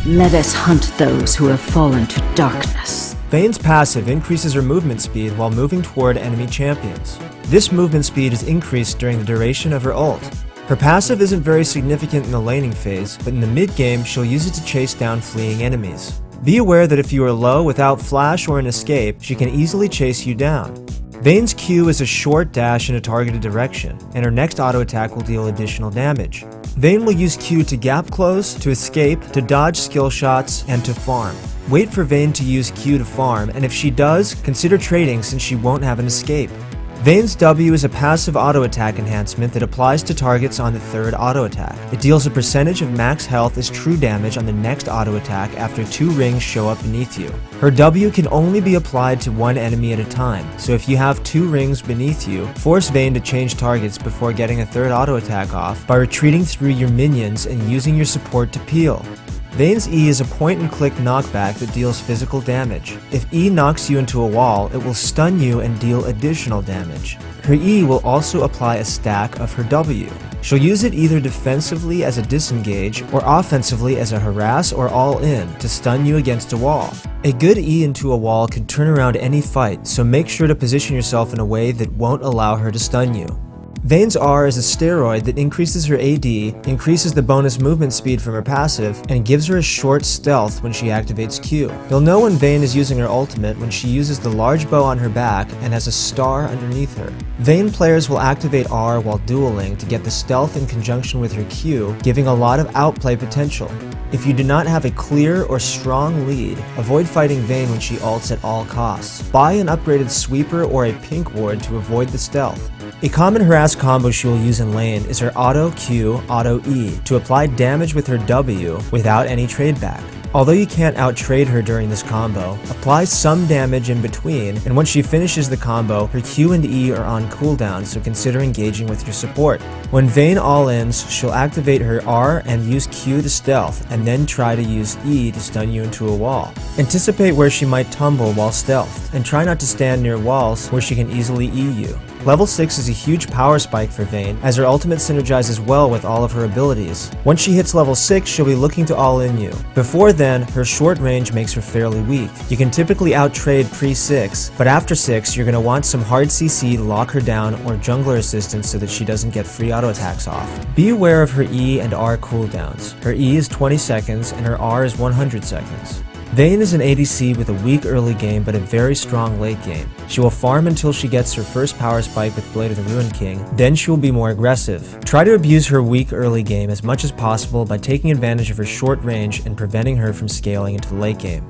Let us hunt those who have fallen to darkness. Vayne's passive increases her movement speed while moving toward enemy champions. This movement speed is increased during the duration of her ult. Her passive isn't very significant in the laning phase, but in the mid-game she'll use it to chase down fleeing enemies. Be aware that if you are low without flash or an escape, she can easily chase you down. Vayne's Q is a short dash in a targeted direction, and her next auto attack will deal additional damage. Vayne will use Q to gap close, to escape, to dodge skill shots, and to farm. Wait for Vayne to use Q to farm, and if she does, consider trading since she won't have an escape. Vayne's W is a passive auto attack enhancement that applies to targets on the third auto attack. It deals a percentage of max health as true damage on the next auto attack after 2 rings show up beneath you. Her W can only be applied to one enemy at a time, so if you have 2 rings beneath you, force Vayne to change targets before getting a third auto attack off by retreating through your minions and using your support to peel. Vayne's E is a point-and-click knockback that deals physical damage. If E knocks you into a wall, it will stun you and deal additional damage. Her E will also apply a stack of her W. She'll use it either defensively as a disengage or offensively as a harass or all-in to stun you against a wall. A good E into a wall can turn around any fight, so make sure to position yourself in a way that won't allow her to stun you. Vayne's R is a steroid that increases her AD, increases the bonus movement speed from her passive, and gives her a short stealth when she activates Q. You'll know when Vayne is using her ultimate when she uses the large bow on her back and has a star underneath her. Vayne players will activate R while dueling to get the stealth in conjunction with her Q, giving a lot of outplay potential. If you do not have a clear or strong lead, avoid fighting Vayne when she ults at all costs. Buy an upgraded sweeper or a pink ward to avoid the stealth. A common harass combo she will use in lane is her auto Q, auto E to apply damage with her W without any trade back. Although you can't out-trade her during this combo, apply some damage in between, and once she finishes the combo, her Q and E are on cooldown, so consider engaging with your support. When Vayne all-ins, she'll activate her R and use Q to stealth, and then try to use E to stun you into a wall. Anticipate where she might tumble while stealthed, and try not to stand near walls where she can easily E you. Level 6 is a huge power spike for Vayne, as her ultimate synergizes well with all of her abilities. Once she hits level 6, she'll be looking to all-in you. Before then, her short range makes her fairly weak. You can typically out-trade pre-6, but after 6, you're going to want some hard CC to lock her down or jungler assistance so that she doesn't get free auto attacks off. Be aware of her E and R cooldowns. Her E is 20 seconds and her R is 100 seconds. Vayne is an ADC with a weak early game but a very strong late game. She will farm until she gets her first power spike with Blade of the Ruined King, then she will be more aggressive. Try to abuse her weak early game as much as possible by taking advantage of her short range and preventing her from scaling into the late game.